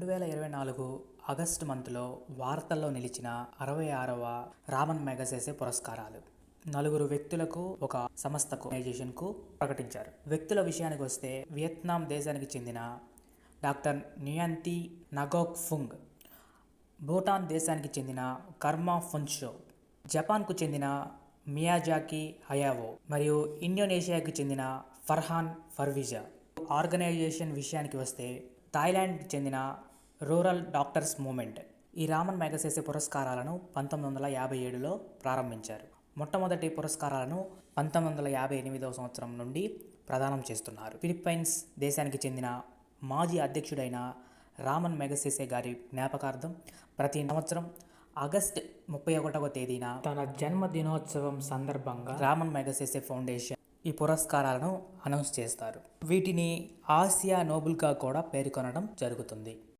2024 August మంత్లో వార్తల్లో నిలిచిన 66వ రామన్ మెగసెసే పురస్కారాలు నలుగురు వ్యక్తులకు, ఒక సంస్థకు, ఆర్గనైజేషన్కు ప్రకటించారు. వ్యక్తుల విషయానికి వస్తే వియత్నాం దేశానికి చెందిన డాక్టర్ న్యుయన్ థీ నగోక్ ఫుంగ్, భూటాన్ దేశానికి చెందిన కర్మా ఫున్షో, జపాన్కు చెందిన మియాజాకి హయావో మరియు ఇండోనేషియాకు చెందిన ఫర్హాన్ ఫర్వీజా. ఆర్గనైజేషన్ విషయానికి వస్తే థాయిలాండ్కి చెందిన రూరల్ డాక్టర్స్ మూవ్మెంట్. ఈ రామన్ మెగసెసే పురస్కారాలను 1957లో ప్రారంభించారు. మొట్టమొదటి పురస్కారాలను 1958వ సంవత్సరం నుండి ప్రదానం చేస్తున్నారు. ఫిలిప్పైన్స్ దేశానికి చెందిన మాజీ అధ్యక్షుడైన రామన్ మెగసెసే గారి జ్ఞాపకార్థం ప్రతి సంవత్సరం ఆగస్టు 31వ తేదీన తన జన్మదినోత్సవం సందర్భంగా రామన్ మెగసెసే ఫౌండేషన్ ఈ పురస్కారాలను అనౌన్స్ చేస్తారు. వీటిని ఆసియా నోబెల్గా కూడా పేర్కొనడం జరుగుతుంది.